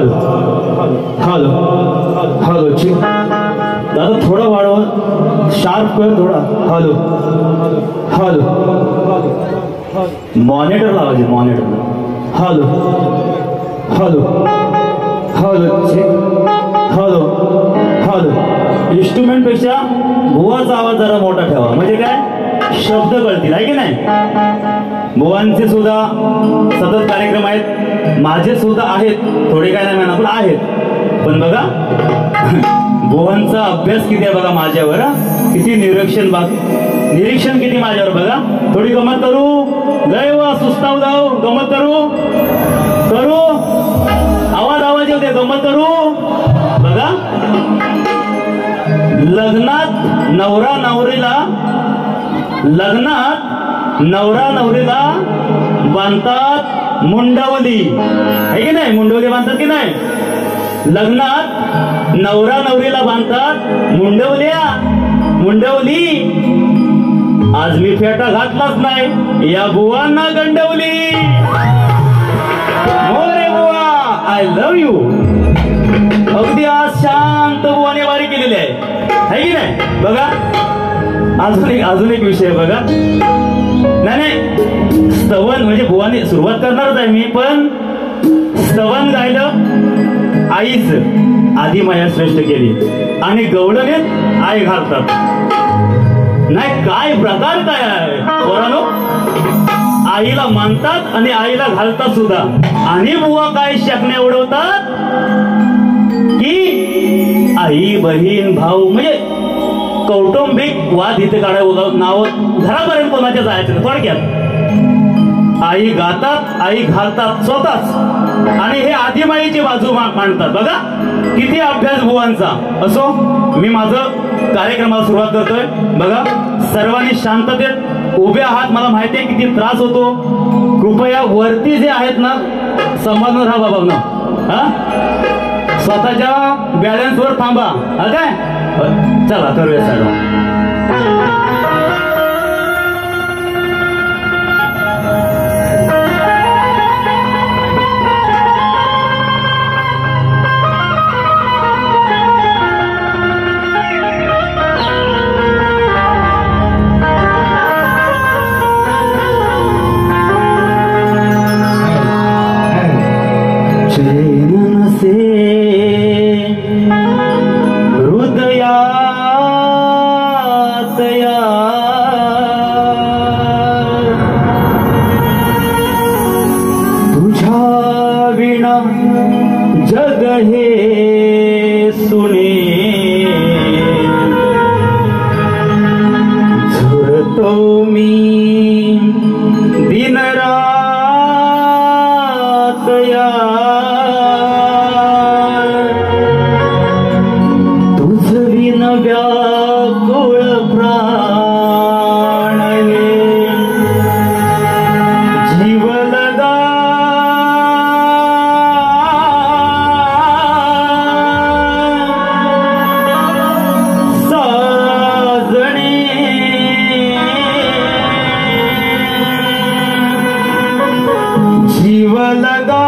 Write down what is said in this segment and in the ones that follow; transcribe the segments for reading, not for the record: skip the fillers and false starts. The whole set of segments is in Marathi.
हॅलो हॅलो हॅलो ठीक दादा थोडं वाढव शार्प कर थोडा हॅलो हॅलो मॉनिटर लावायचे मॉनिटर हॅलो हॅलो हॅलो ठीक हॅलो हॅलो इन्स्ट्रुमेंट पेक्षा बुवाचा आवाज जरा मोठा ठेवा म्हणजे काय शब्द कळतील आहे की नाही बुवांचे सुद्धा सतत कार्यक्रम आहेत माझे सुद्धा आहेत थोडे काय नाही म्हणा पण आहेत पण बघा बुवांचा अभ्यास किती आहे बघा माझ्यावर किती निरीक्षण किती माझ्यावर बघा थोडी गमत करू लय वा सुस्ताव जाऊ गमत करू करू आवाज येऊ दे गमत करू बघा लग्नात नवरा नवरीला बांधतात मुंडवली आहे की नाही मुंडवली बांधतात की नाही लग्नात नवरा नवरीला बांधतात मुंडवली आज मी फेटा घातलाच नाही या बुवांना गंडवली मोरे बुवा आय लव्ह यू अगदी आज शांत बुवाने वारी केलेली आहे की नाही बघा अजून एक विषय बघा नाही स्तवन म्हणजे बुवाने सुरुवात करणारच आहे मी पण स्तवन गायलं आईच आधी माया श्रेष्ठ केली आणि गवळणीत आई घालतात नाही काय प्रकार काय आहे पोरांनो आईला मानतात आणि आईला घालतात सुद्धा आणि बुवा काय शकण्या उडवतात की आई बहीण भाऊ म्हणजे कौटुंबिक वाद इथे काढावं नाव घरापर्यंत कोणाच्या जायचं थोडक्यात आई गातात आई घालतात स्वतःच आणि हे आदिमाईची बाजू मांडतात बघा किती अभ्यास बुवांचा असो मी माझं कार्यक्रमाला सुरुवात करतोय बघा सर्वांनी शांततेत उभे आहात मला माहिती आहे किती त्रास होतो कृपया वरती जे आहेत ना संबंध राहा बाबा ना स्वतःच्या बॅलन्सवर थांबा काय चला करूया सर्व जीव लगा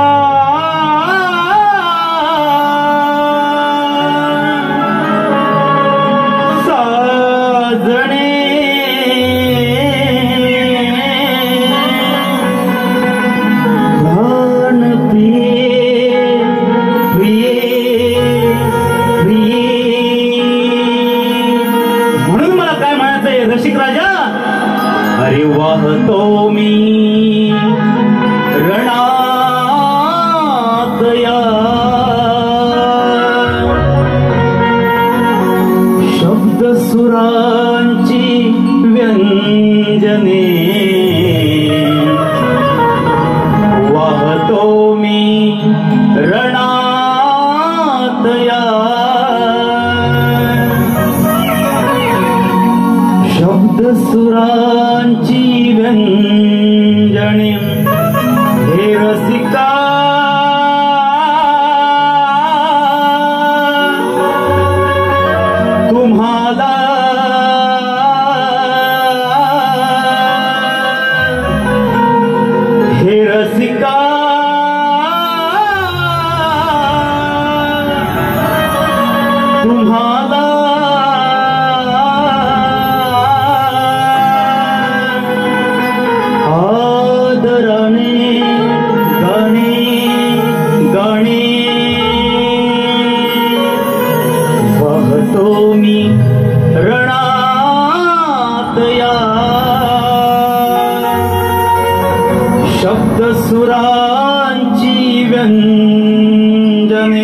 निरंजने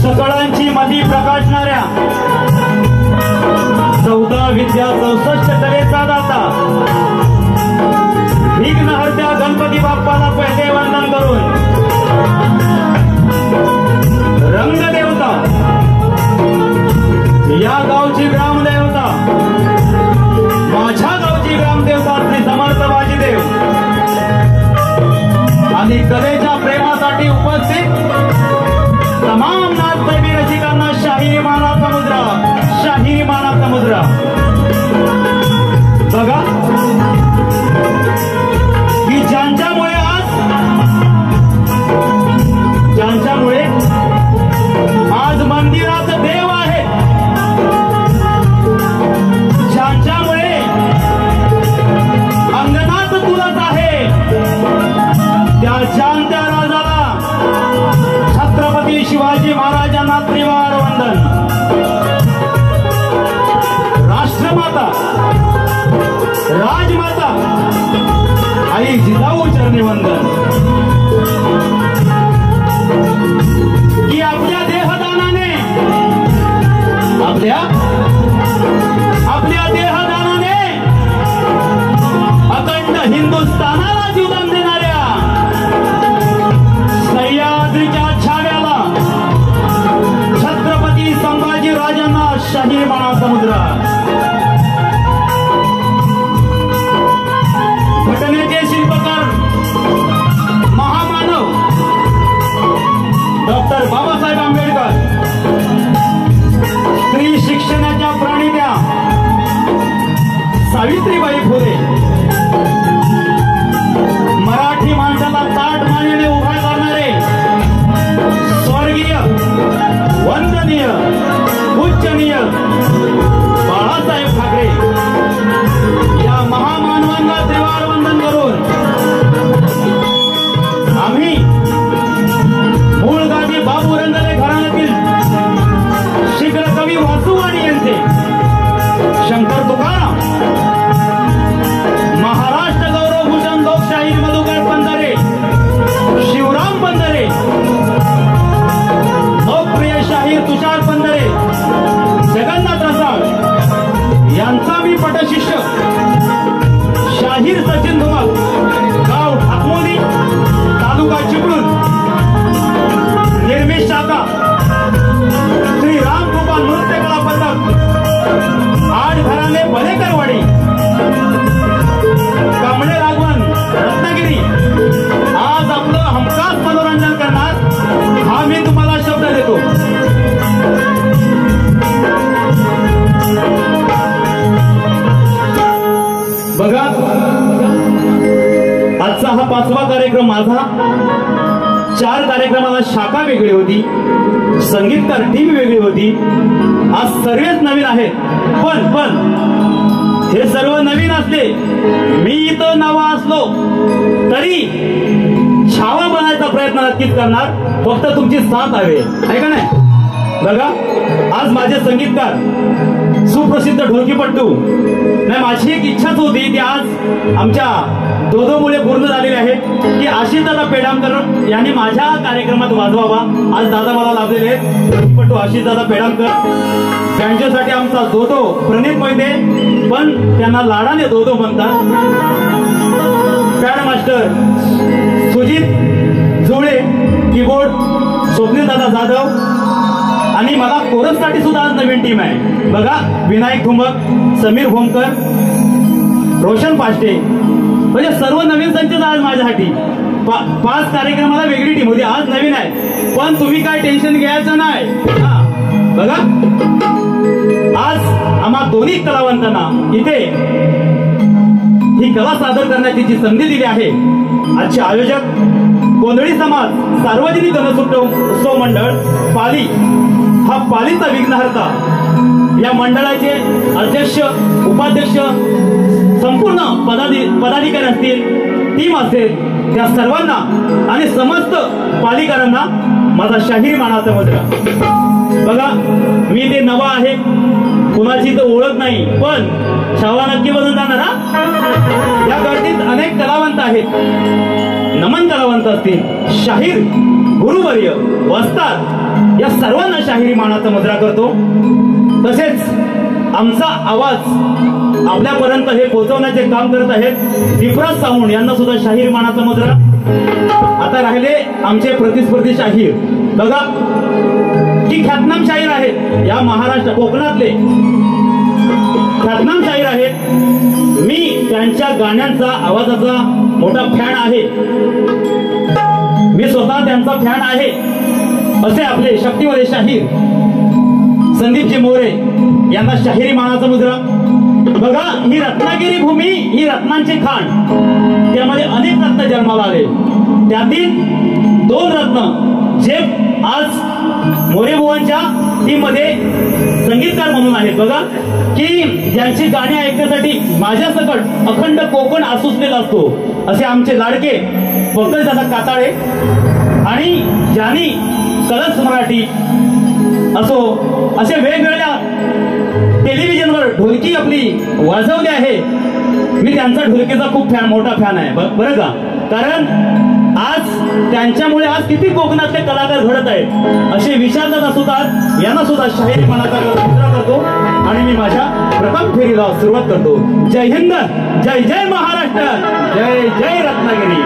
सकळांची मधी प्रकाशणाऱ्या 14 विद्या 64 कलेचा दाता विघ्नहर्त्या गणपती बाप्पाला पहिले वंदन करून रंगदेवता या गावची ग्रामदेवता माझ्या गावची ग्रामदेवता श्री समर्थ वाजीदेव आणि कलेच्या प्रेमासाठी उपस्थित तमाम नाथप्रेमी रसिकांना शाहिरी मानाचा मुद्रा, शाहिरी मानाचा मुद्रा. बघा की ज्यांच्यामुळे आज मंदिरात देव आहे, ज्यांच्यामुळे अंगणात तुळस आहे, त्या जाणत्या राजाला छत्रपती शिवाजी महाराजांना त्रिवार वंदन. राष्ट्रमाता राजमाता आई जिजाऊ चरणी वंदन. की आपल्या देहदानाने आपल्या देहदानाने अखंड हिंदुस्थानाला जीवन देणाऱ्या सह्याद्रीच्या छाव्याला छत्रपती संभाजी राजांना शाही मानाचा मुद्रा. घटनेचे शिल्पकार महामानव डॉक्टर बाबासाहेब आंबेडकर, स्त्री शिक्षणाच्या प्रणित्या सावित्रीबाई फुले, मराठी माणसाला ताट मानेने उभा करणारे स्वर्गीय वंदनीय पूजनीय बाळासाहेब ठाकरे या महामानवांना त्रिवार वंदन करून आम्ही मूळ गावी बाबू रंगले घराण्यातील शीघ्र कवी वासुवाणी यांचे शंकर तुकाराम, महाराष्ट्र गौरव भूषण लोकशाही मधुकर पंधरे, शिवराम पंधरे, लोकप्रिय शाहीर तुषार पंधरे, जगन्नाथ रसाळ यांचा मी पटशिष्य शाहीर सचिन धुमाल, गाव ठाकमोली, तालुका चिपळूण, निर्मित शाखा श्री रामकृपा नृत्य कला पथक, आठ घराणे बलेकरवाडी, कांबळे राघवन, रत्नागिरी आज आपलं हमखास मनोरंजन करणार हा मी तुम्हाला शब्द देतो. बघा आजचा हा 5वा कार्यक्रम माझा. 4 कार्यक्रमाला शाखा वेगळी होती, संगीतकार टीम वेगळी होती. आज सर्वच नवीन आहेत, पण हे सर्व नवीन असले, मी इथं नवा असलो तरी छावा बनायचा प्रयत्न नक्कीच करणार, फक्त तुमची साथ हवी आहे का नाही. बघा आज माझे संगीतकार सुप्रसिद्ध ढोलकीपट्टू, नाही माझी एक इच्छाच होती ती आज आमच्या दोघांमुळे पूर्ण झालेली आहे की आशिष दादा पेडामकर यांनी माझ्या कार्यक्रमात वाजवावा. आज दादा मला लाभलेले आहेत, ढोलकीपट्टू आशिष दादा पेडामकर. त्यांच्यासाठी आमचा दोदो प्रणित मोहिते, पण त्यांना लाडाने दोदो म्हणतात. पॅड मास्टर सुजित जुळे, कीबोर्ड स्वप्नील दादा जाधव, आणि मला कोरससाठी सुद्धा आज नवीन टीम आहे. बघा विनायक धुमक, समीर भोमकर, रोशन पाष्टे, म्हणजे सर्व नवीन संच आज माझ्यासाठी. 5 कार्यक्रमाला वेगळी टीम होती, आज नवीन आहे. पण तुम्ही काय टेन्शन घ्यायचं नाही. बघा आज आम्हा दोन्ही कलावंतांना इथे ही कला सादर करण्याची जी संधी दिली आहे, आजचे आयोजक गोंधळी समाज सार्वजनिक गणेशोत्सव मंडळ पाली, हा पालीचा विघ्नहर्ता, या मंडळाचे अध्यक्ष, उपाध्यक्ष, संपूर्ण पदाधिकारी असतील, टीम असेल, त्या सर्वांना आणि समस्त पालीकरांना माझा शाहीर मानाचा मुद्रा. बघा, मी ते नवा आहे, कुणाची तर ओळख नाही, पण शाळा नक्की बनून जाणार. या गर्दीत अनेक कलावंत आहेत, नमन कलावंत असतील, शाहीर, गुरुवर्य, वस्ताद, या सर्वांना शाहिरी मानाचा मुद्रा करतो. तसेच आमचा आवाज आपल्यापर्यंत हे पोहोचवण्याचे काम करत आहेत विप्राज सावंत, यांना सुद्धा शाहीर मानाचा मुद्रा. आता राहिले आमचे प्रतिस्पर्धी शाहीर. बघा, की ख्यातनाम शाहीर आहेत, या महाराष्ट्र कोकणातले ख्यातनाम शाहीर आहेत. मी त्यांच्या गाण्यांचा, आवाजाचा मोठा फॅन आहे, मी स्वतः त्यांचा फॅन आहे. असे आपले शक्तिवाले शाहीर संदीपजी मोरे यांना शाहिरी मानाचा मुद्रा. बघा, ही रत्नागिरी भूमी, ही रत्नांची खाण, त्यामध्ये अनेक रत्न जन्माला आले. त्यातील 2 रत्न जे आज मोरे बुवांच्या टीम मध्ये संगीतकार म्हणून आहेत. बघा, की ज्यांची गाणी ऐकण्यासाठी माझ्या सकट अखंड कोकण आसुसलेला असतो, असे आमचे लाडके पंकजदादा काताळे, आणि ज्यांनी कलर्स मराठी असो, असे वेगवेगळ्या टेलिव्हिजनवर ढोलकी आपली वाजवली आहे. मी त्यांचा ढोलकीचा खूप मोठा फॅन आहे बरं का. कारण आज त्यांच्यामुळे आज किती कोकणातले कलाकार घडत आहेत. असे विचारदादा सुद्धा यांना सुद्धा शाहिरी मानाचा मुद्रा करतो आणि मी माझ्या प्रथम फेरीला सुरुवात करतो. जय हिंद, जय जय महाराष्ट्र, जय जय रत्नागिरी.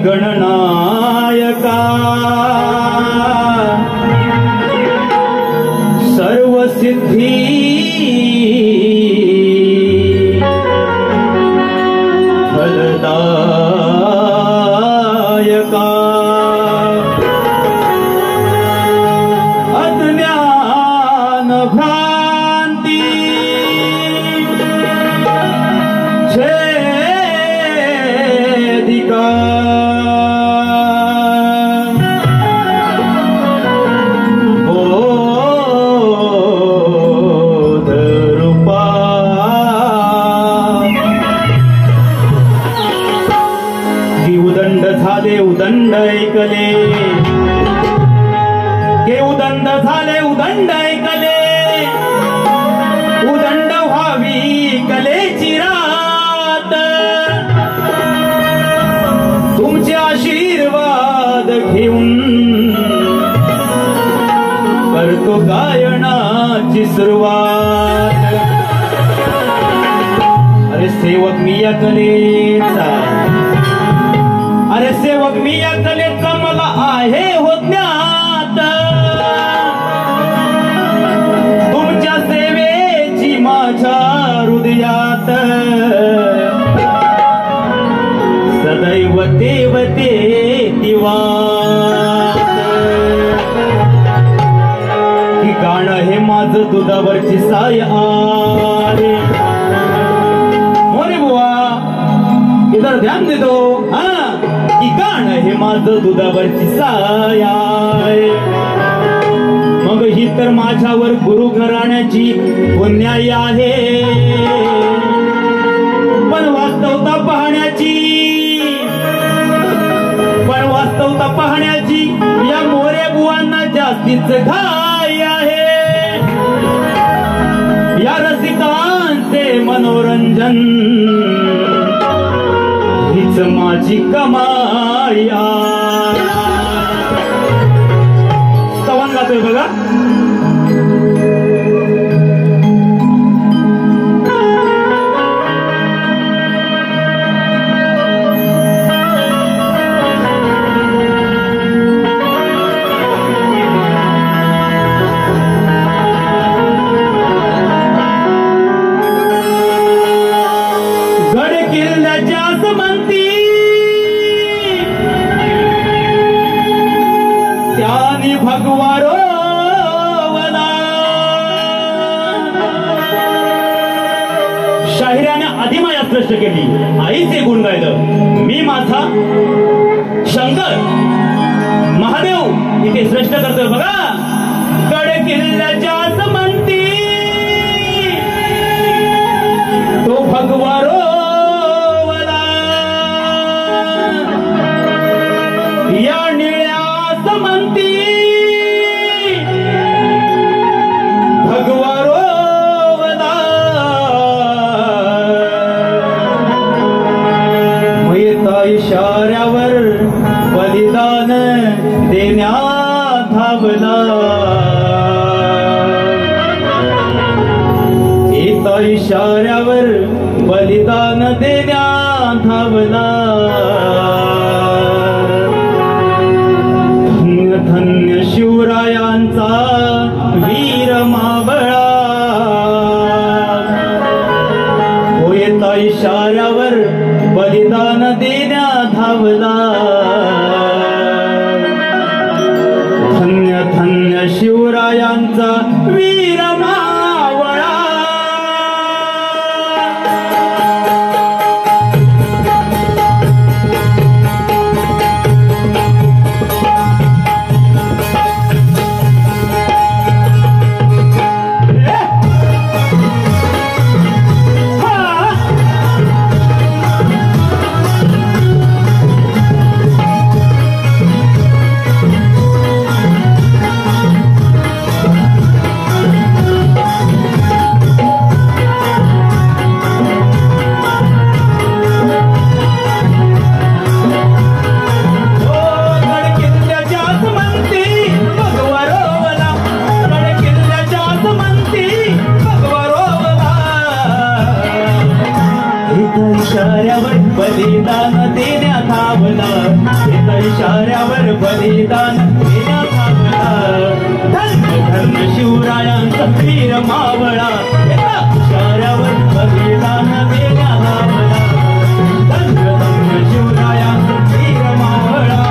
गणनायका सर्व सिद्धी फलदायका अज्ञान भ्रांती छेदिका उदंड ऐकले के उदंड झाले उदंड ऐकले उदंड व्हावी कलेची रात तुमचे आशीर्वाद घेऊन करतो गायनाची सुरुवात. अरे सेवक मी या कलेचा, अरे सेवक मी या कलेचा मला आहे हो ज्ञात. तुमच्या सेवेची माझ्या हृदयात सदैव देवते दिवात. की गाणं हे माझं दुधावरची साय आहे. मोरे बुवा इधर ध्यान दे दो. की गाणं हे माझं दुधावरची साय आहे. मग ही तर माझ्यावर गुरु घराण्याची पुण्याई आहे. पण वास्तवता पाहण्याची या मोरे बुवांना जास्तीच घाई आहे. या रसिकांचे मनोरंजन हीच माझी कमाई स्तवन गातोय बघा. शाहिराने अधिमाया स्पष्ट केली. आईचे गुण गायलं. मी माझा शंकर महादेव इथे श्रेष्ठ करतोय बघा. गड किल्ल्याच्या समंती तो भगवा रोवला, या निळ्या समंती भगवा रोवला. मयता इशाऱ्यावर बलिदान देण्यात धावला. एका इशाऱ्यावर बलिदान देण्यात धावला. धन्य धन्य शिवरायांचा वीर मावळा. होयता इशाऱ्यावर बलिदान देण्यात धावला. धन्य धन्य शिवरायांचा वीर मावळा. इशाऱ्यावर बलिदान देण्यात धावला. इशाऱ्यावर बलिदान देण्यात धावला. धन्य धन्य शिवरायांचा वीर मावळा. इशाऱ्यावर बलिदान देण्यात धावला. धन्य धन्य शिवरायांचा वीर मावळा.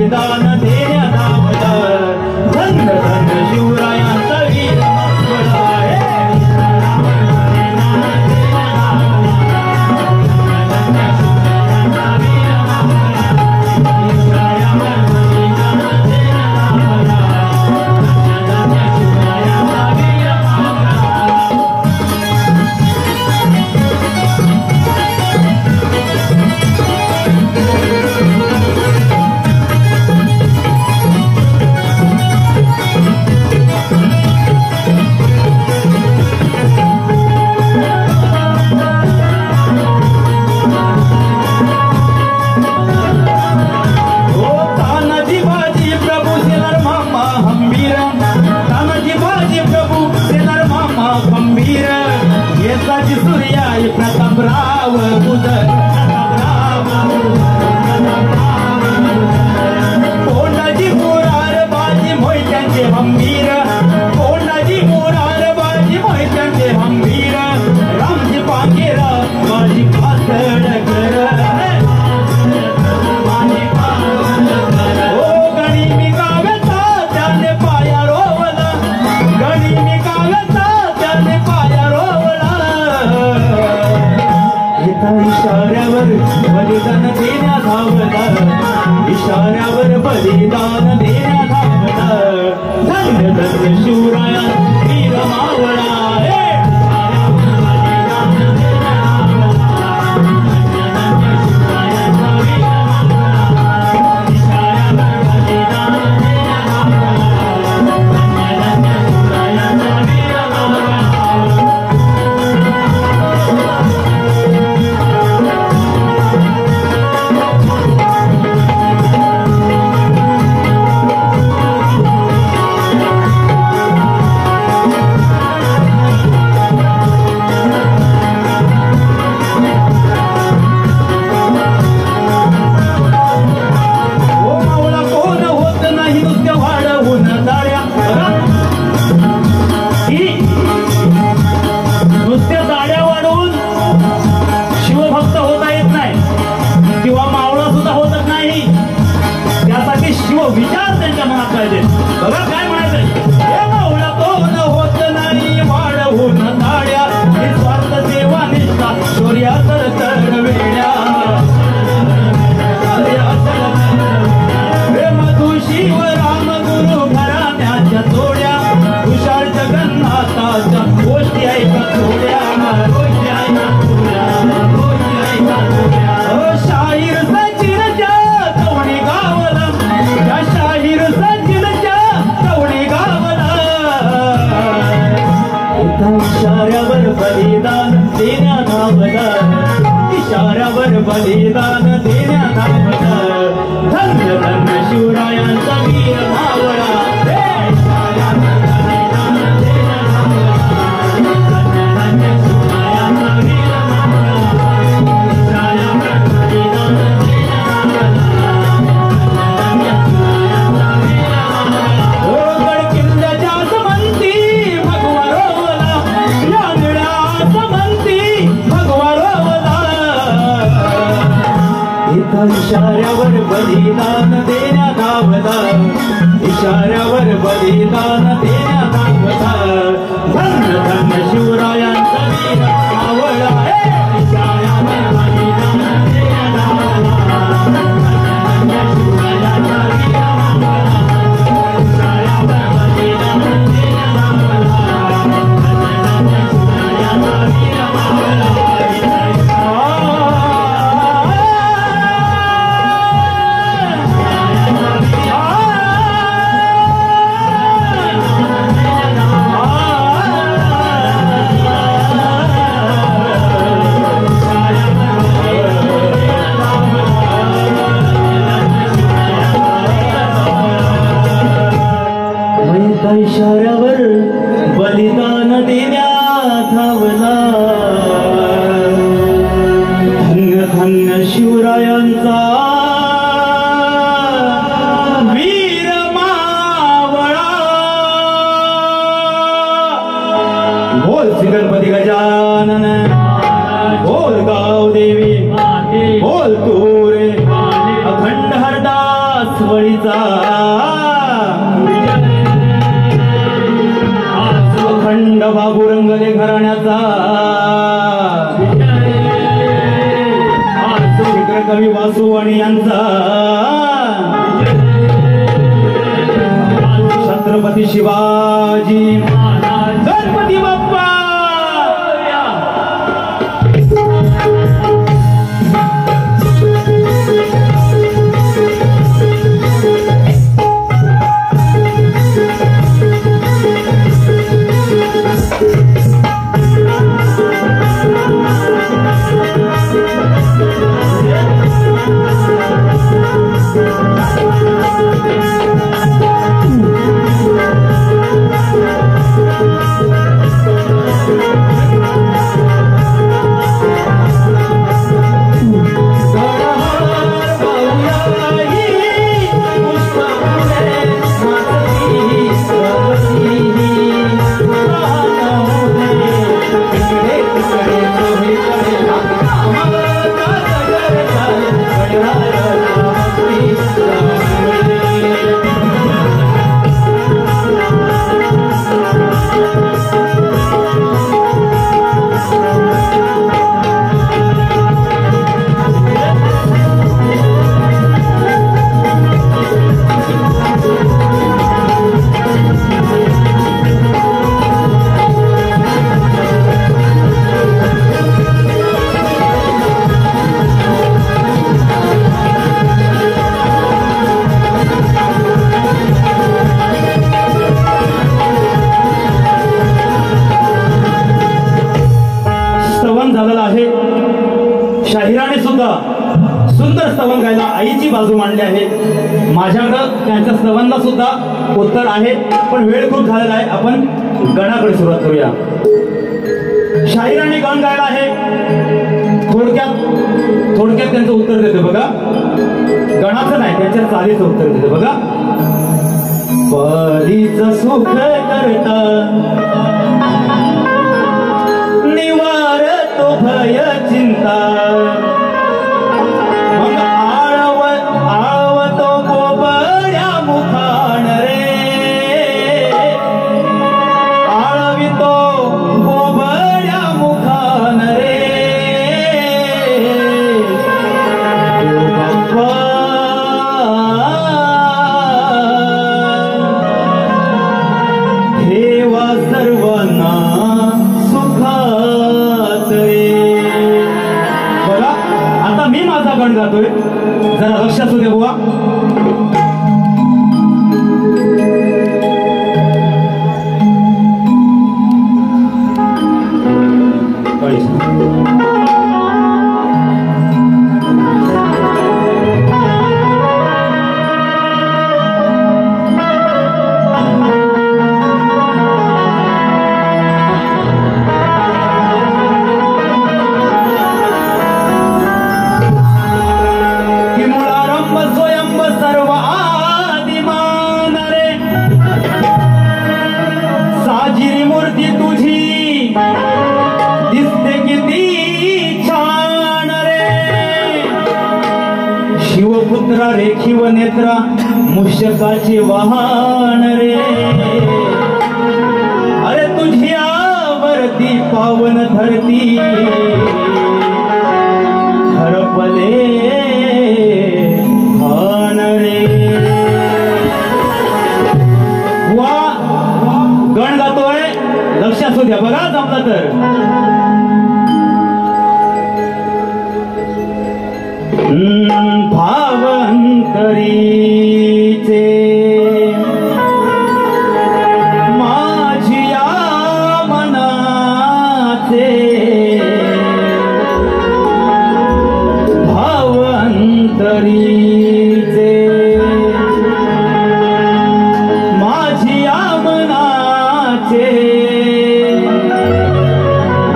बलिदान देण्या धावला धन्य धन्य शिवरायांचा वीर मावळा प्रतापराव उदर कोंडाजी मोरार बाजी मोहित्यांचे हंबीर कोंडाजी मोरार बाजी मोहित्यांचे हंबीर रामजी पांगेरा माझी पासडकर ओ गणी मी गाव्याचा त्याने पाया रोवला गणी मी गाव्याचा त्याने पाया रोवला इशाऱ्यावर बलिदान देण्या धावला इशाऱ्यावर बलिदान देण्या धावला धन्य धन्य शिवराया वीर मावळा विचार त्यांच्या मनात पाहिजे बघा काय म्हणायचं हे मावळा कोण होत नाही वाढवून ताड्या निस्वार्थ सेवा निष्ठा शौर्या तर वेड्या प्रेम तू शिव राम गुरु घराण्याच्या जोड्या तुषार जगन्नाथाच्या गोष्टी ऐका थोड्या शाहीर सचिनच्या कवणी गावला शाहीर सचिनच्या कवणी गावला इशाऱ्यावर बलिदान देण्या धावला इशाऱ्यावर बलिदान देण्या धावला धन्य धन्य शिवरायांचा वीर मावळा इशाऱ्यावर बलिदान देण्या धावला इशाऱ्यावर बलिदान देण्या धावला धन्य धन्य शिवरायांचा वीर मावळा इशाऱ्यावर बलिदान देण्या धावला धन्य शिवरायांचा वीर मावळा इशाऱ्यावर बलिदान देण्या धावला धन्य शिवरायांचा वीर मावळा इशाऱ्यावर बलिदान देण्या धावला धन्य धन्य शिवरायांचा वीर मावळा बोल श्री गणपती गजानन बोल गाव देवी बोल तू रे अखंड हरदास वळीचा अखंड बाबू रंगले घराण्याचा चित्रकवी वासुवाणी यांचा छत्रपती शिवाजी गणपती बाप्पा झालेला आहे. शाहिराने सुद्धा सुंदर स्तवन गायला आईची बाजू मांडली आहे. माझ्याकडं त्यांच्या स्तवनला सुद्धा उत्तर आहे, पण वेळ खूप झालेला आहे. आपण गणाकडे सुरुवात करूया. शाहिराने गण गायला आहे. थोडक्यात त्यांचं उत्तर देते बघा. गणाचं नाही, त्यांच्या चालीचं उत्तर देते बघा. परीचं सुख करता निवार तो भय चिंता, मग आळवतो गोबऱ्या मुखान रे, आळवितो गोबऱ्या मुखान रे. बाप्पा ठेवा सर्वांना गण गातोय, जरा लक्ष असू दे बुवा. शिवपुत्रा रेखीव नेत्रा मुष्यकाचे वाहन रे, अरे तुझी आवरती पावन धरती हरपले भान रे. वा गण गातोय, लक्ष असू द्या बघा जमलं तर. भावंतरीचे माझिया मनाचे, भावंतरीचे माझिया मनाचे,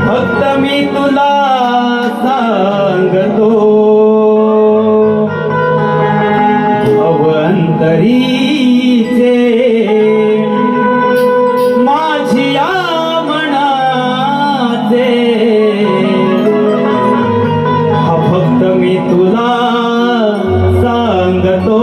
फक्त मी तुला सांगतो तरीचे माझिया मनाचे, हा फक्त मी तुला सांगतो.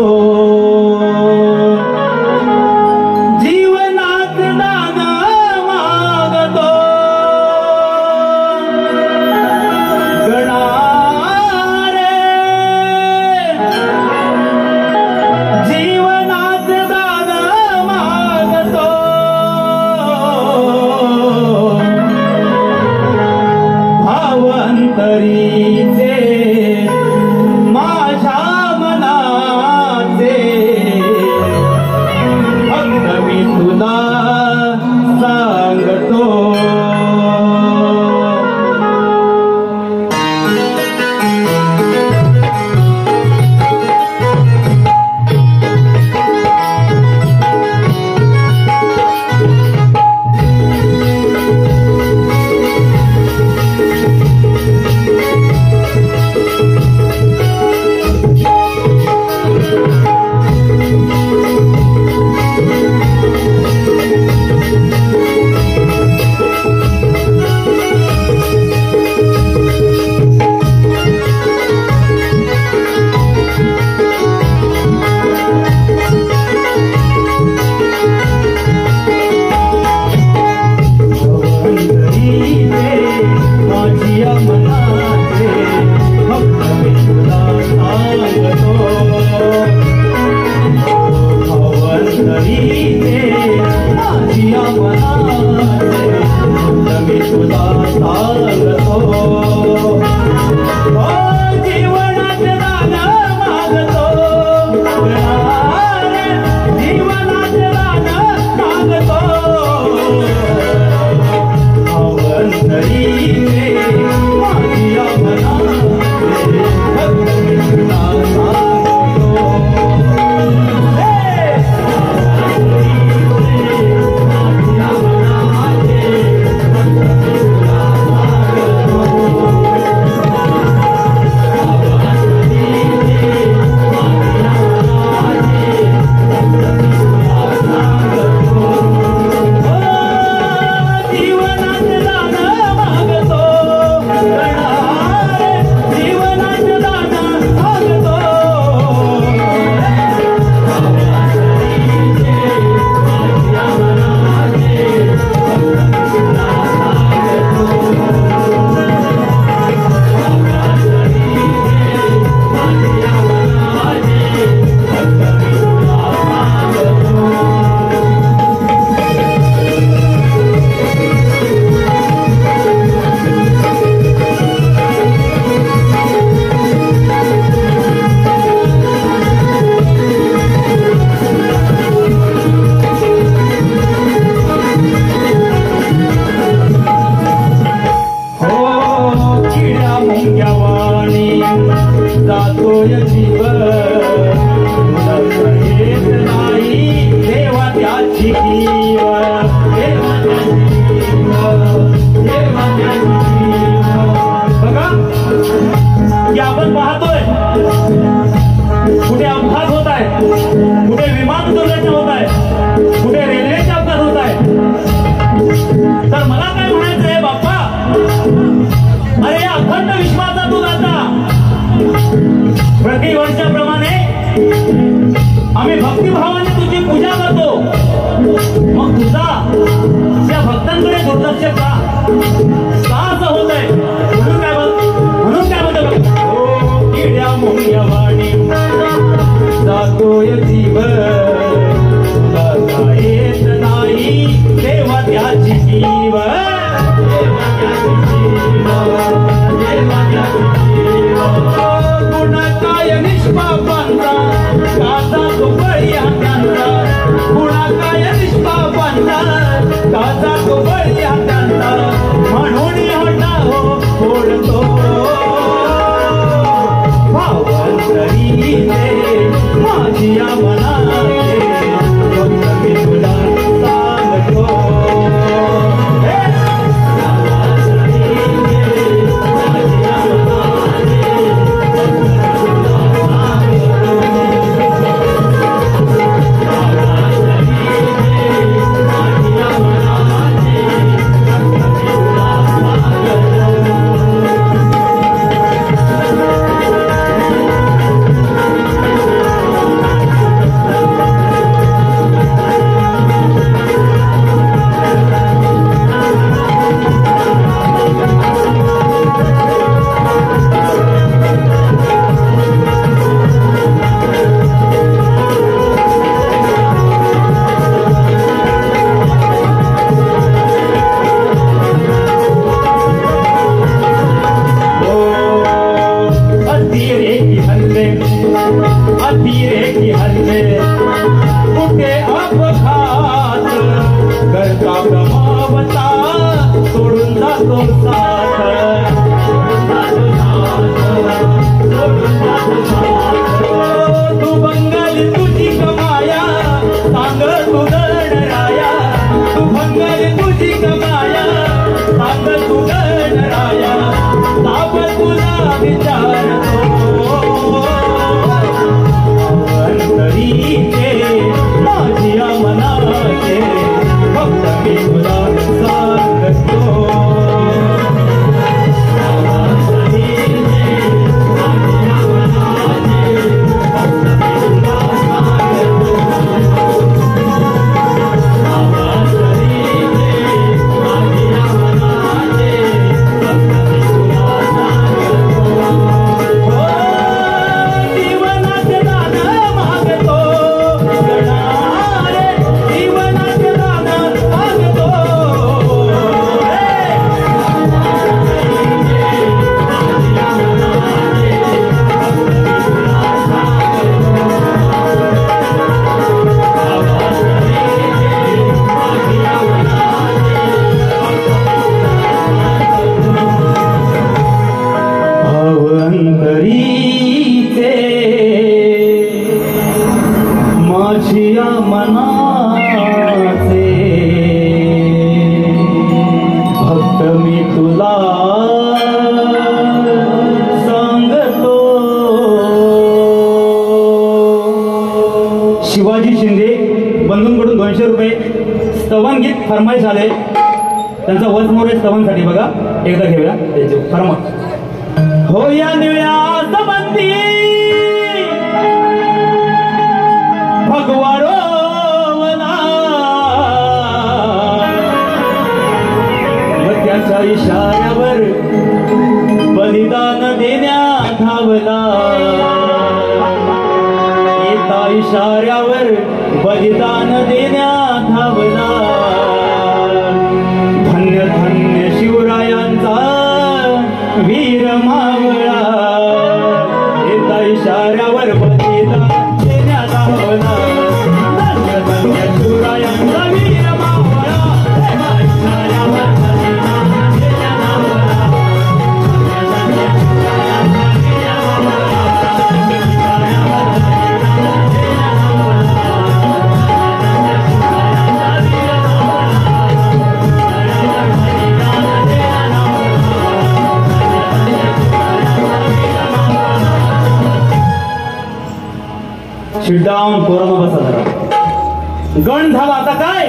अंतरीचे माझ्या मनाचे मी तुला सांगतो जीवनात दान मागतो जीवनात दान मागतो अंतरीचे माझ्या मनाचे मी तुला सांगतो जातोय जीव येत नाही देवा त्याची कीव बघा की आपण पाहतोय कुठे अपघात होत आहे कुठे विमान दुर्घटना होत आहे कुठे रेल्वेचे अपघात होत आहे तर मला काय म्हणायचं आहे बाप्पा अरे या अखंड विश्वाचा तू दाता प्रतिवर्षाप्रमाणे आम्ही भक्तिभावाने तुझी पूजा करतो मग तुझा त्या भक्तांकडे दुर्लक्ष का असं होत आहे म्हणून काय म्हणतो किड्या मोहया वाणी जातोय जीव तुला येत नाही देवा त्याची जीव गुणाकाय निष्पापांचा काचा तो बळी हातांचा गुणाकाय निष्पापांचा काचा तो बळी हातांचा म्हणून होता हो सोडतो भावंतरीचे माझ्या मनाचे फक्त मी तुला सांगतो अतिरेकी हल्ले कुठे अपघात करता कमावता सोडून जातो साथ तू बंगाली तुझी कमाया सांग तू गणराया तू बंगाली तुझी कमाया सांग तू गणराया ताप तुला विचारतो माझ्या मनाचे फक्त मी तुला सांगतो मनाचे भक्त मी तुला सांगतो. शिवाजी शिंदे बंधूंकडून 200 रुपये स्तवन गीत फरमाईश आले. त्यांचा वच मोरे स्तवनसाठी बघा एकदा घेऊया त्यांची फरमाईश. हो या निळ्या संबंधी भगवारोवला व त्याच्या इशाऱ्यावर बलिदान देण्यात धावला. एका इशाऱ्यावर बलिदान देण्यात धावला. धन्य धन्य शिवरायांचा वीर मावळा. एका इशाऱ्यावर बलिदान देण्यात धावला. धन्य धन्य शिवरायांचा वीर मावळा. एका इशाऱ्यावर बलिदान देण्यात धावला. धन्य धन्य शिवरायांचा वीर मावळा. एका इशाऱ्यावर बलिदान देण्यात शिटडाऊन पोरांनो बसा जरा. गण झाला आता काय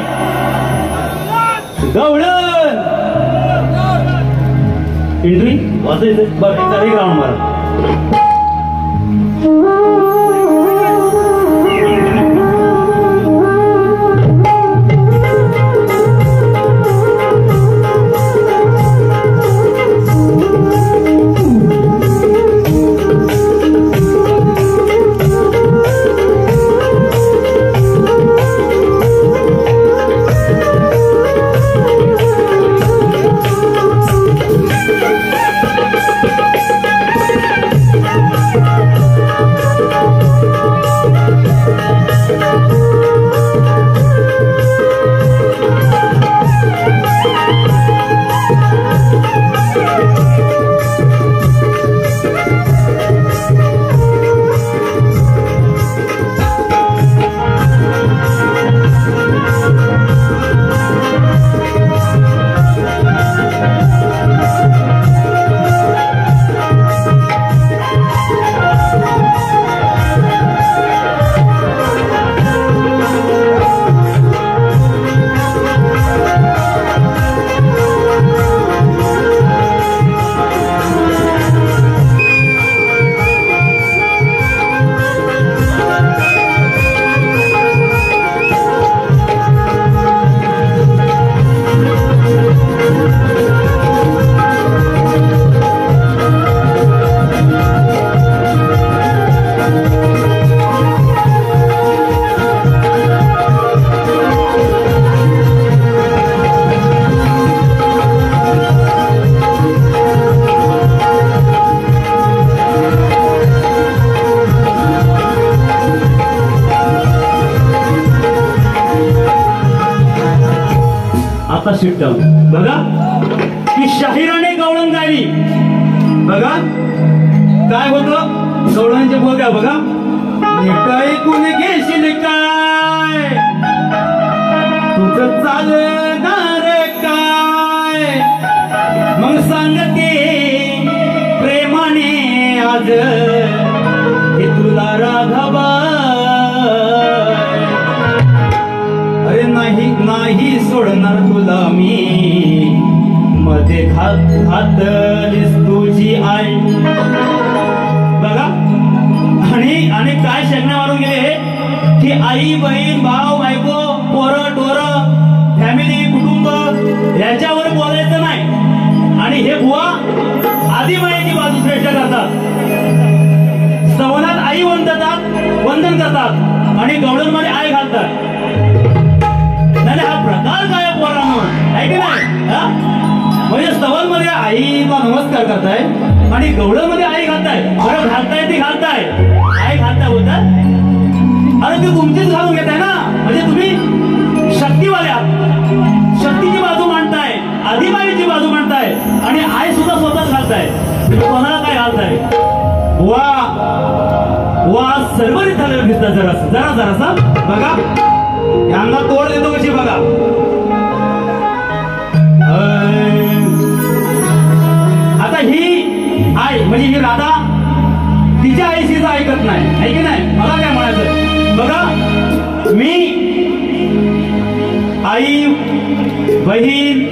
गवळण एंट्री वाचायचं बरं. एकदा एक राऊंड मारा. आता शिटडाऊन बघा. की शाहिराने गवळण गायली बघा. काय होतं गवळणचे बोल बघा. काय कुण घेशील काय तुझं चालणार काय मग सांगते प्रेमाने आज हे तुला राघवा. अरे नाही नाही सोडणार तुला मी मध्ये घातलीस तुझी आई बघा. आणि काय शंका मारून गेले की आई बहीण भाऊ बायको पोरं टोरं फॅमिली कुटुंब याच्यावर बोलायचं नाही. आणि हे बुवा आदिमायेची बाजू श्रेष्ठ करतात. स्तवनात आई वंदन करतात आणि गवळणमध्ये आई घालतात. नाही हा प्रकार काय पोरांनो आहे की नाही. म्हणजे स्तवन मध्ये आईला नमस्कार करताय आणि गवळण मध्ये आई घालताय. बरं घालताय ती घालताय आई घालताय होतात. अरे ती तुमचीच घालून घेताय ना. म्हणजे तुम्ही शक्तीवाल्या शक्तीची बाजू मांडताय आदिबाईची बाजू मांडताय आणि आई सुद्धा स्वतःच घालताय. तुम्ही कोणाला काय घालताय. वा बुवा सर्वरित झालेला दिसतात जरासा बघा यांना तोड देतो कशी बघा. आता ही आई म्हणजे ही राधा तिच्या आईशीच ऐकत नाही आहे की नाही. मला काय म्हणायचं बघा मी आई बहीण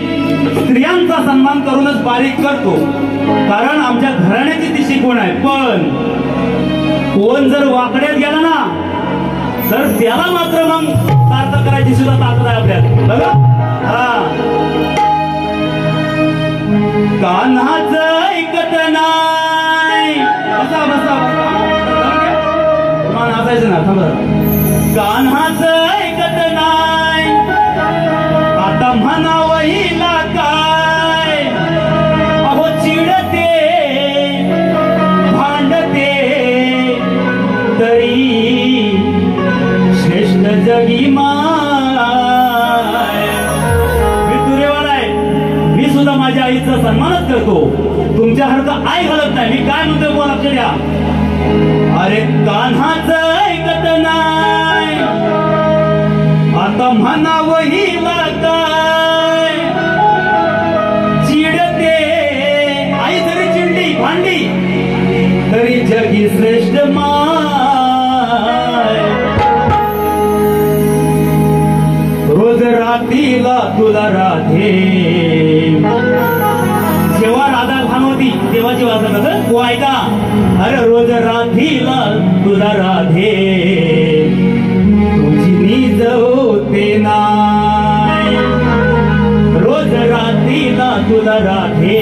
स्त्रियांचा सन्मान करूनच बारीक करतो कारण आमच्या घराण्याची ती शिकवण आहे. पण कोण जर वाकड्यात गेला ना तर त्याला मात्र मग सार्थ करायची सुद्धा ताकद आहे आपल्यात बघा. कान्हाच ऐकत नाही बसा बसा तुम्हाला असायचं ना थांबा. कान्हाच ऐकत नाही आता म्हणावहिला काय अहो चिडते भांडते तरी श्रेष्ठ जगी माय. मी तुरेवाला आहे मी सुद्धा माझ्या आईचा सन्मानच करतो तुमच्यासारखं आई घालत नाही. मी काय म्हणतोय बोला लक्ष द्या. अरे कान्हाच ऐकत नाही आता म्हणावहिला काय चिडते आई जरी चिडली भांडी तरी जगी श्रेष्ठ माय. रोज रात्रीला तुला राधे जेव्हा राधा भान होती तेव्हाची वाचत होत तो ऐका. अरे रोज राधीला तुला राधे तुझी नीज होते नाय. रोज राधीला तुला राधे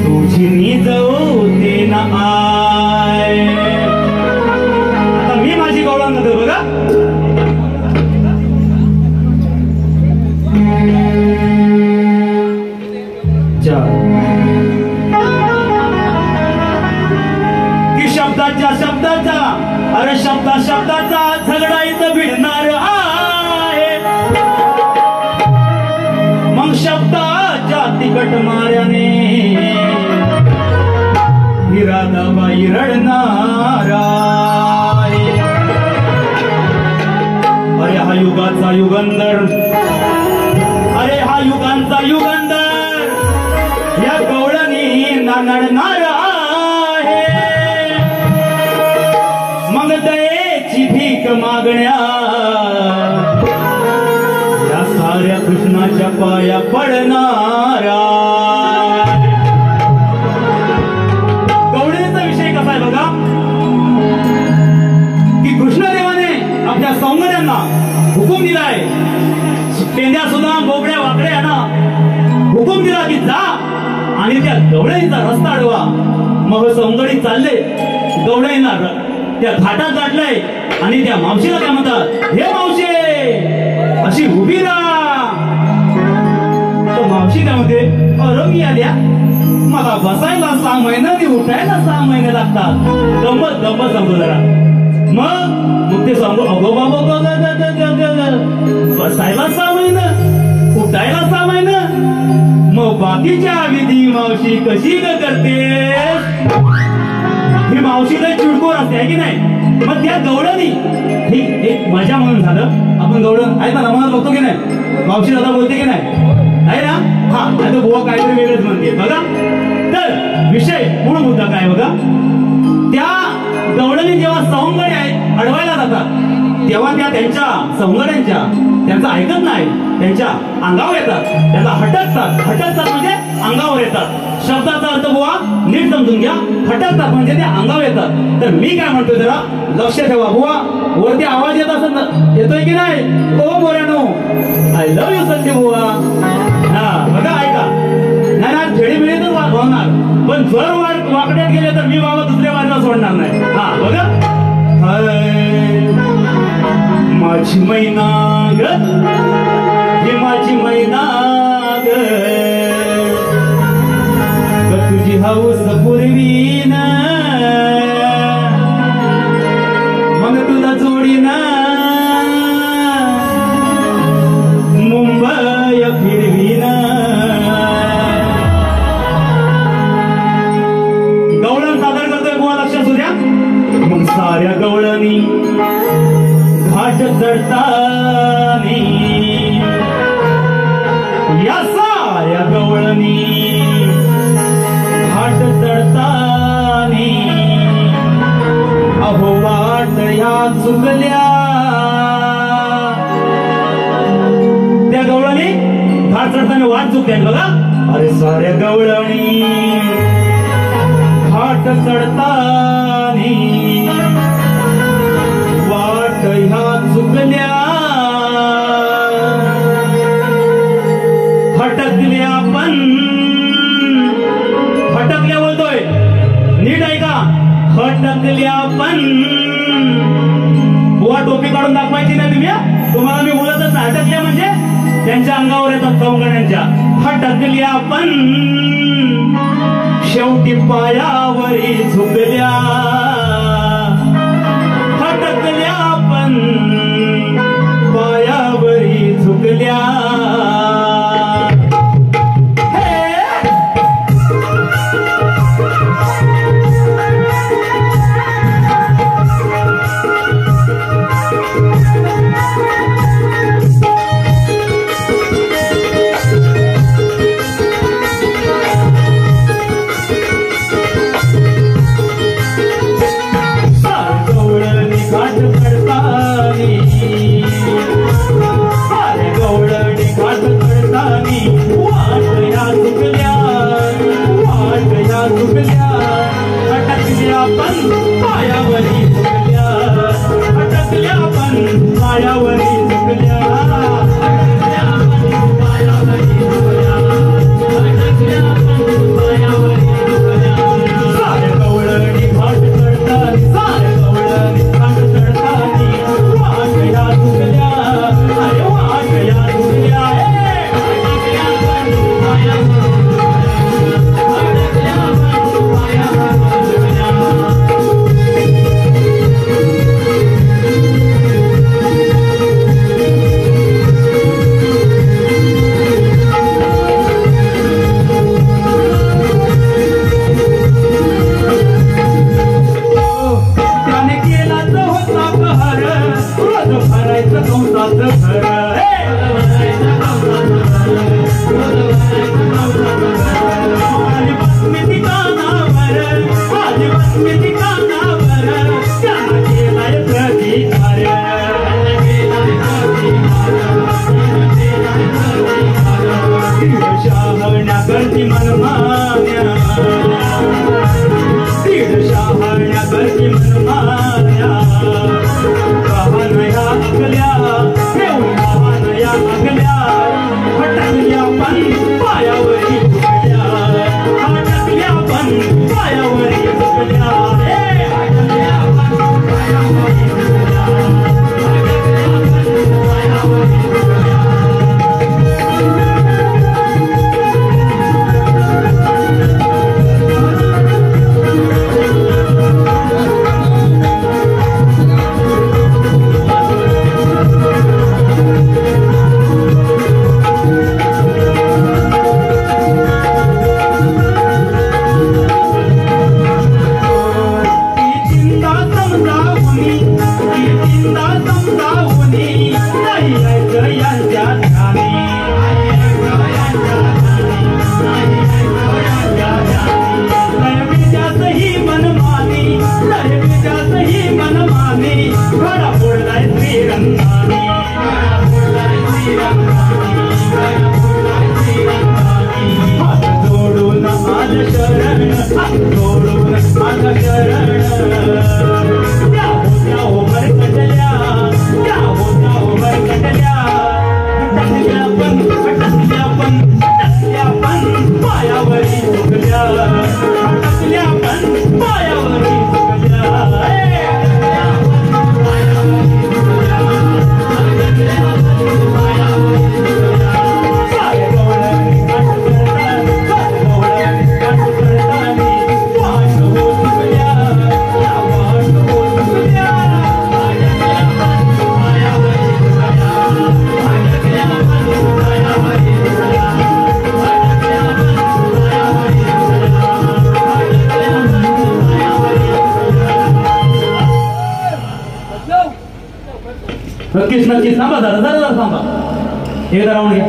तुझी नीज होते नाय. आता मी माझी गवळण करतो बघा. की शब्दाचा अरे शब्दाचा झगडा इथं भिडणार आहे. मग शब्दाच्या तिकट माऱ्याने ही राधाबाई रडणार आहे. अरे हा युगाचा युगंधर अरे हा युगांचा युगंधर या गवळणी नाडणार आहे. मग दयेची भीक मागण्या या साऱ्या कृष्णाच्या पाया पडणाऱ्या. गवळणीचा विषय कसा आहे बघा की कृष्णदेवाने आपल्या सौंदर्यांना हुकूम दिलाय. पेंद्या सुद्धा बोबड्या वाकड्या ना हुकूम दिला की जा आणि त्या गवळणीचा रस्ता अडवा. मग सौंदर्य चालले गवळणीला त्या घाटात गाठलंय आणि त्या मावशीला काय म्हणतात हे मावशी अशी उभी राहा. तर मावशी काय म्हणते अरे मी आल्या मला बसायला 6 महिने आणि उठायला 6 महिने लागतात. गंमत सांगतो जरा. मग ते सांगतो अगो बाबा बसायला 6 महिने उठायला 6 महिने मग बाकीच्या विधी मावशी कशी ग करते. ही मावशीला चिडकोर असते आहे की नाही. मग त्या गवळणी ही एक मजा म्हणून झालं. आपण गवळण आहे ना रमाना बघतो की नाही मावशी दादा बोलते की नाही आहे ना. हा आता बुवा काहीतरी वेगळंच म्हणते बघा. तर विषय मूळ मुद्दा काय बघा. त्या गवळणी जेव्हा सौंदर्य अडवायला जातात तेव्हा त्या त्यांच्या सौंदर्यांच्या त्यांचं ऐकत नाही त्यांच्या अंगावर येतात. त्यांना हटकतात म्हणजे अंगावर येतात. शब्दाचा अर्थ बुवा नीट समजून घ्या. हटकतात म्हणजे ते अंगावर येतात. तर मी काय म्हणतोय जरा लक्ष ठेवा बुवा. वरती आवाज येत असत येतोय की नाही. ओ मोऱ्यानो आय लव्ह यू संजय बुवा. हा बघा ऐका नाही ना खेळी मिळेतच होणार पण जर वाकड्यात गेले तर मी बाबा दुसऱ्या बाजूला सोडणार नाही. हा बघा माझी मैना ग हे माझी मैना ग तुझी हौस पूर्वीन मग तुला जोडीन मुंबई फिरवीन. गवळण सादर करतोय बुवा लक्षात असू द्या. चढतानी या साऱ्या गवळणी घाट चढतानी अहो वाट या चुकल्या त्या गवळणी घाट चढताना वाट चुकल्या बघा अरे साऱ्या गवळणी घाट चढतानी वाट ह्या चुकल्या हटकल्या पण हटकल्या बोलतोय नीट ऐका हटकल्या पण बुवा टोपी काढून दाखवायची नाही तुम्ही तुम्हाला मी बोलतच नाही हटकल्या म्हणजे त्यांच्या अंगावर येतात चौघड्यांच्या हटकल्या पण शेवटी पायावरी झुकल्या हटकल्या पण पायावरी झुकल्या नक्कीच नक्कीच थांबा जरा जरा जरा थांबा एकदा राऊंड घ्या.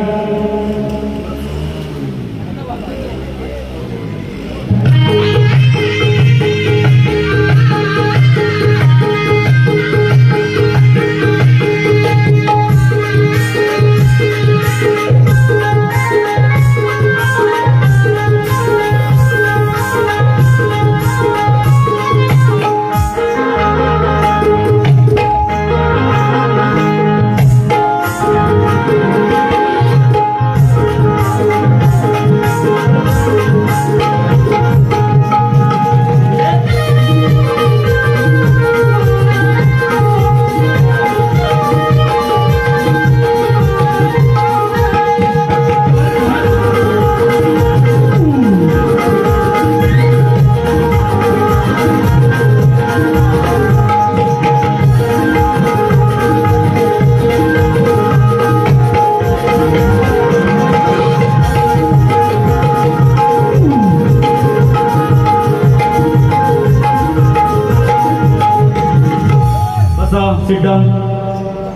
Sit down.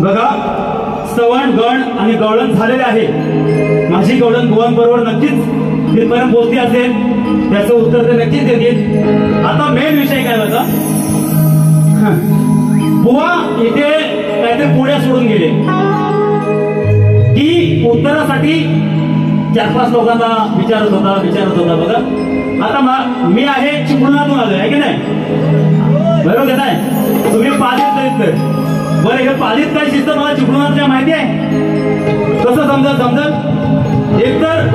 बघा सवण गण आणि गवळण झालेले आहे. माझी गवळण बुवांबरोबर नक्कीच तिथपर्यंत पोहोचली असेल, त्याचं उत्तर ते नक्कीच देतील. आता मेन विषय काय होता, बुवा इथे काहीतरी पुढे सोडून गेले की उत्तरासाठी 4-5 लोकांना विचारत होता. बघा आता मी आहे चिपळूणातून आलोय आहे की नाही, बरोबर नाही. तुम्ही पालीत बरं, हे पालीत काय शिस्त मला चिपळूणात माहिती आहे. कसं समजत एकतर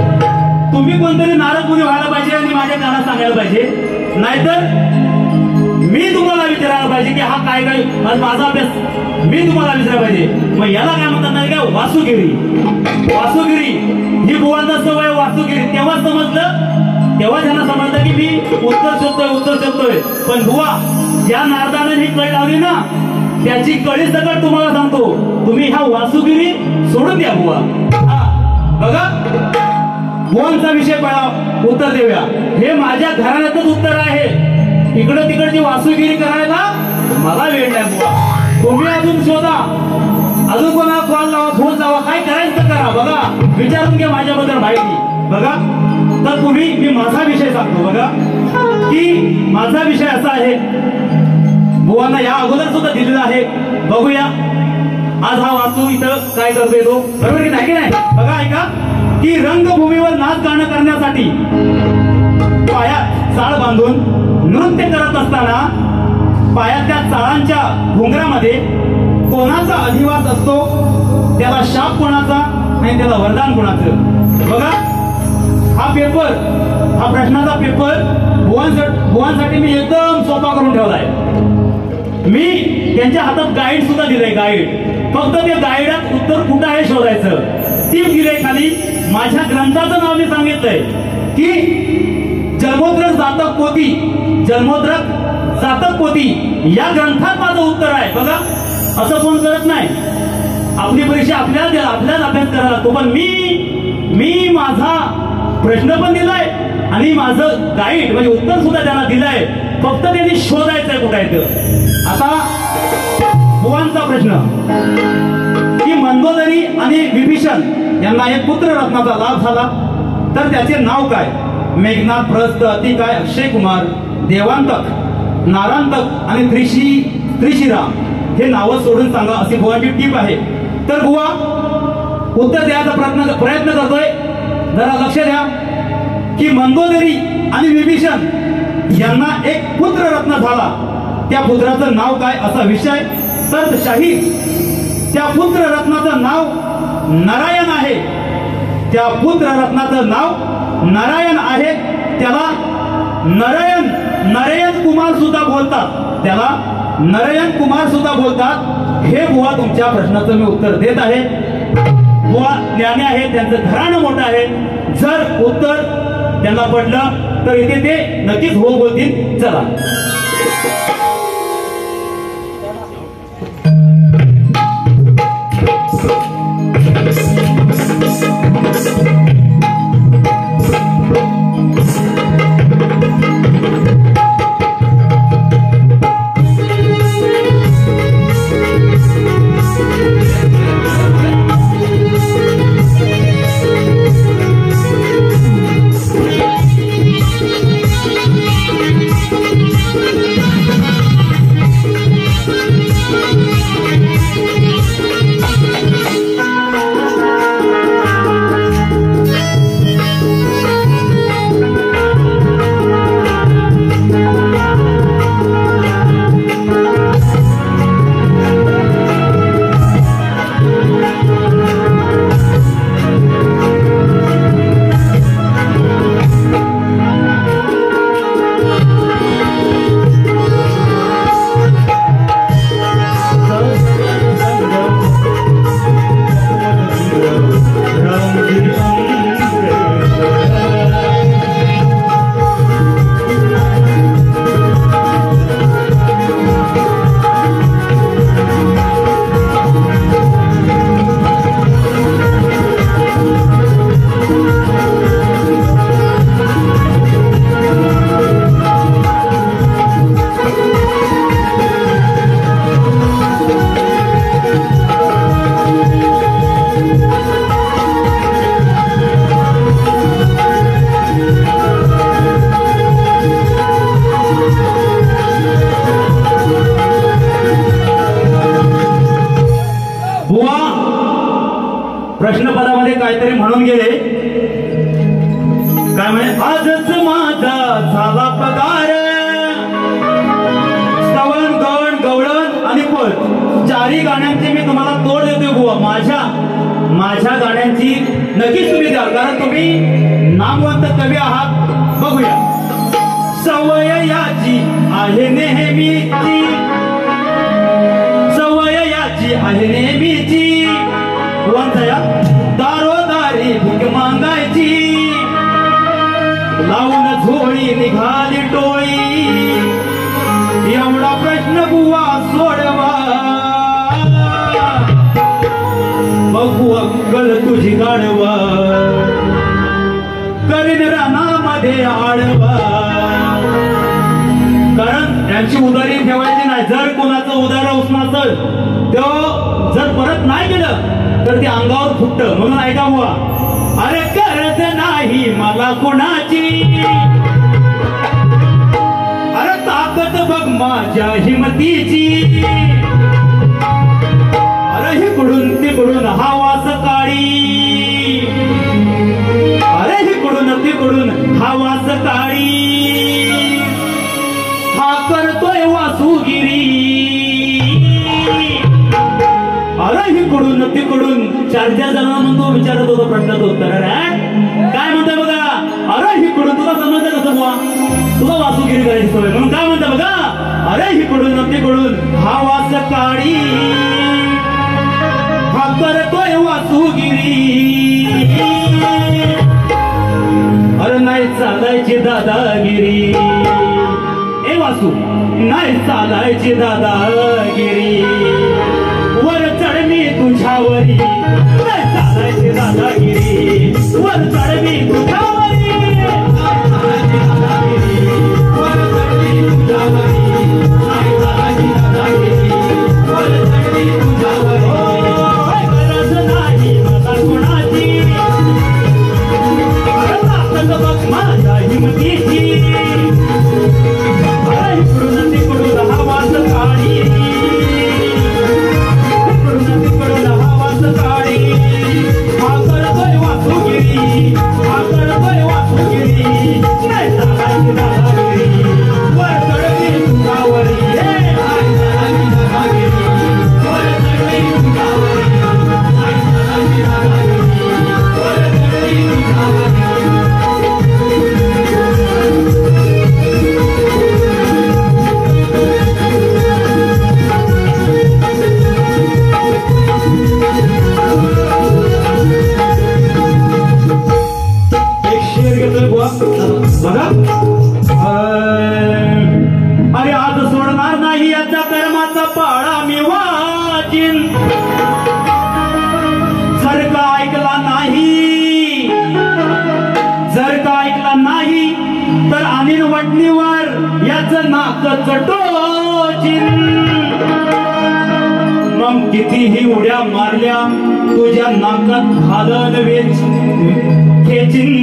तुम्ही कोणतरी नाराजमुनी व्हायला पाहिजे आणि माझ्या कानात सांगायला पाहिजे, नाहीतर मी तुम्हाला विचारायला पाहिजे की हा काय काय माझा अभ्यास मी तुम्हाला विचारायला पाहिजे. मग याला काय म्हणतात नाही का, वासुगिरी ही बुवांना सवय वासुगिरी. तेव्हा त्यांना समजलं की मी उत्तर शोधतोय. पण बुवा ज्या नारदाने ही कळी लावली ना, त्याची कळी सकट तुम्हाला सांगतो, तुम्ही ह्या वासुगिरी सोडून द्या बुवा. बघा बुवांचा विषय पहिला उत्तर देऊया. हे माझ्या घराण्यातच उत्तर आहे. इकडं तिकडची वासुगिरी करायला मला वेळ नाही बुवा. तुम्ही अजून शोधा, अजून कोणा कॉल लावा, फोन लावा, काय करायचं करा. बघा विचारून घ्या माझ्याबद्दल माहिती. बघा तर मी माझा विषय सांगतो. बघा की माझा विषय असा आहे, बुवांना या अगोदर सुद्धा दिलेला आहे. बघूया आज हा वासू इथं काय करतोय तो, बरोबर की नाही की नाही. बघा ऐका की रंगभूमीवर नाच गाणं करण्यासाठी पायात चाळ बांधून नृत्य करत असताना पायातल्या चाळांच्या घुंगरामध्ये कोणाचा अधिवास असतो, त्याला शाप कोणाचा आणि त्याला वरदान कोणाचं. बघा हा प्रश्नाचा पेपर बुवांसाठी मी एकदम सोपा करून ठेवलाय. मी त्यांच्या हातात गाईड सुद्धा दिलंय. गाईड फक्त ते गाईडात उत्तर कुठं आहे शोधायचं. टीप दिलंय खाली. माझ्या ग्रंथाचं नाव मी सांगितलंय की जन्मोद्रक जातक पोथी या ग्रंथात माझं उत्तर आहे. बघा असं कोण करत नाही. आपली परीक्षा आपल्याला अभ्यास करायला लागतो. पण मी माझा प्रश्न पण दिलाय आणि माझं गाईड म्हणजे उत्तर सुद्धा त्यांना दिलंय. फक्त त्यांनी शोधायचंय कुठं आहे ते. आता बुवांचा प्रश्न की मंदोदरी आणि विभीषण यांना एक पुत्र रत्नाचा लाभ झाला, तर त्याचे नाव काय. मेघनाथ, प्रस्थ, अतिकाय, अक्षय कुमार, देवांतक, नारांतक आणि त्रिशिरा हे नावं सोडून सांगा अशी बुवाची टीप आहे. तर बुवा उत्तर द्यायचा प्रयत्न करतोय. जरा लक्ष द्या की मंदोदरी आणि विभीषण यांना एक पुत्र रत्न झाला, त्या पुत्राचं नाव काय असा विषय. तर शाहीर त्या पुत्र रत्नाचं नाव नारायण आहे. त्या पुत्र रत्नाचं नाव नारायण आहे. त्याला नरयन कुमार सुद्धा बोलतात. त्याला नरयन कुमार सुद्धा बोलतात. हे बुवा तुमच्या प्रश्नाचं मी उत्तर देत आहे. बुवा ज्ञानी आहे, त्यांचं घराणं मोठं आहे. जर उत्तर त्यांना पडलं तर इथे ते नक्कीच हो बोलतील. चला प्रश्नपदामध्ये काहीतरी म्हणून गेले, काय म्हणे, आजच माझा झाला पगार, स्तवन गण गवळण आणि पद चारही गाण्यांची मी तुम्हाला तोड देतोय बुवा. माझ्या गाण्यांची नक्कीच तुम्ही द्या, कारण तुम्ही नामवंत कवी आहात. बघूया. सवय याची आहे नेहमीची, सवय याची आहे नेहमीची, कोणत्या दारोदारी भीक मागायची, लावून झोळी निघाली टोळी, एवढा प्रश्न बुवा सोडवा, बघू अक्कल तुझी गाडवा, करीन रानामध्ये आडवा. कारण त्यांची उदारी ठेवायची नाही. जर कोणाचं उदार उसणं असेल तो जर परत नाही केलं तर ते अंगावर फुटतं. म्हणून ऐका बुवा, अरे गरज नाही मला कुणाची, अरे ताकद बघ माझ्या हिमतीची, अरे हिकडून तिकडून हवा सकाळी, अरे हिकडून तिकडून हवा सकाळी, हा करतोय वासुगिरी, अरे हिकडून तिकडून. चार जणांना म्हणतो, विचारत होतो प्रश्नाचं उत्तर. काय म्हणतोय बघा, अरे हिकडून, तुला समजतं कसं बुवा, तुला वासुगिरी करायची सवय. म्हणून काय म्हणतं बघा, अरे हिकडून तिकडून हवा सकाळी, हा करतोय वासुगिरी, अरे नाही चालायची दादागिरी, ए वासू नाही चालायची दादागिरी, वर चढ मी तुझ्यावरी, नाही चालायची दादागिरी, वर चढ मी तुझ्यावरी, नाही चालायची दादागिरी, वर चढ मी तुझ्यावरी, नाही चालायची दादागिरी, वर चढ मी तुझ्यावरी, गरज नाही मला कोणाची, अरे ताकद बघ माझ्या हिमतीची, अरे इकडून तिकडून हवा सकाळी, इकडून तिकडून हवा सकाळी, हा करतोय वासुगिरी, हा करतोय वासुगिरी, नाही चालायची दादागिरी, वर चढवी तुझ्यावरी, नाही चालायची दादागिरी, वर चढवी तुझ्यावरी, नाही चालायची दादागिरी, वर चढवी तुझ्यावरी. अरे आज सोडणार नाही याचा कर्माचा पाळा मी वाचीन, जर का ऐकला नाही, जर का ऐकला नाही तर आणीन वटणीवर याचं नाक चटोचीन. मग कितीही उड्या मारल्या तुझ्या नाकात घालन वेच खेचीन,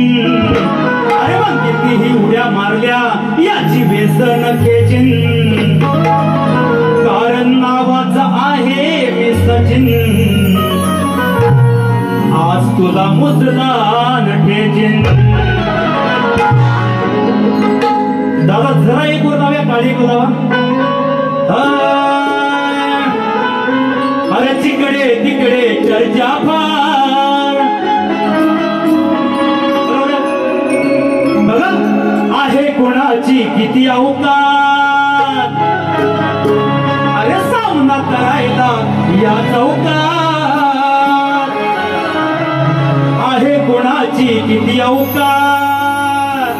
अरे मग कितीही उड्या मारल्या याची व्यसन खेचीन, कारण नावाचा आहे मी सचिन, आज तुला मुसलान ठेचीन. दादा जरा एक वर लाव्या, काळी लावा. अरे तिकडे तिकडे चर्चा फार, बघा आहे कोणाची किती अवकात, अरे सामना करायला या चौकात, आहे कोणाची किती अवकात,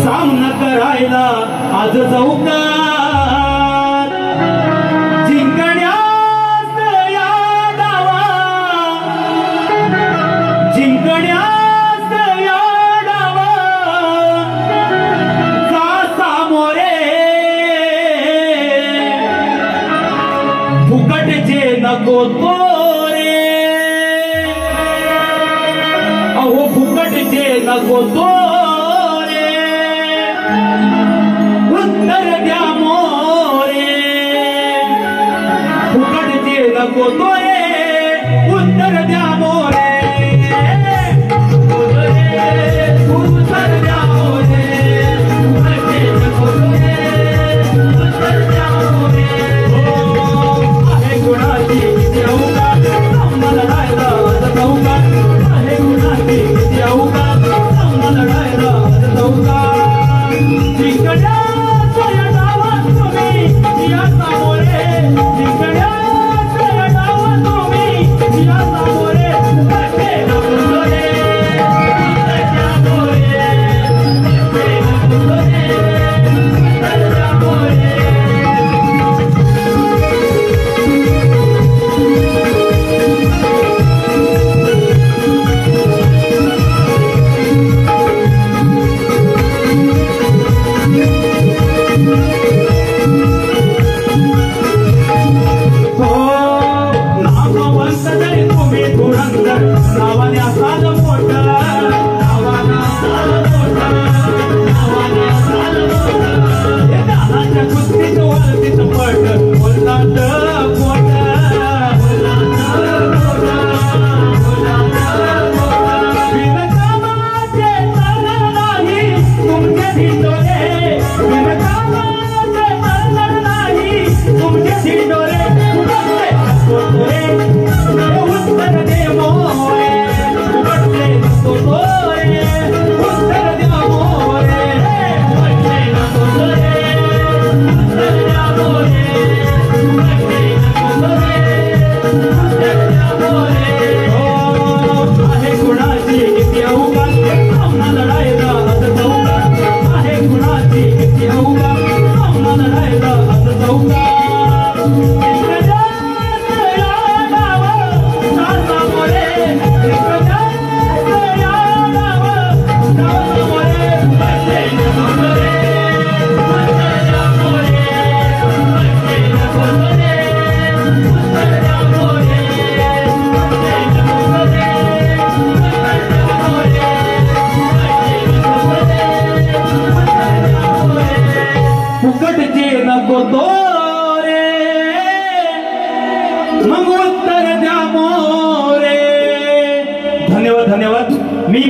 सामना करायला आज चौकात, जिंकण्यास या डावा, जिंकण्यास या डावा, जा सामोरे फुकटचे नको तोरे, अहो फुकटचे नको तोरे, उत्तर द्या मोरे, फुकटचे नको तोरे, उत्तर द्या मोरे.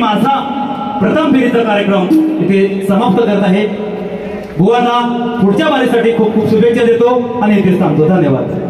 माझा प्रथम फेरीचा कार्यक्रम इथे समाप्त करत आहे. बुवांना पुढच्या वारीसाठी खूप खूप शुभेच्छा देतो आणि इथेच थांबतो. धन्यवाद.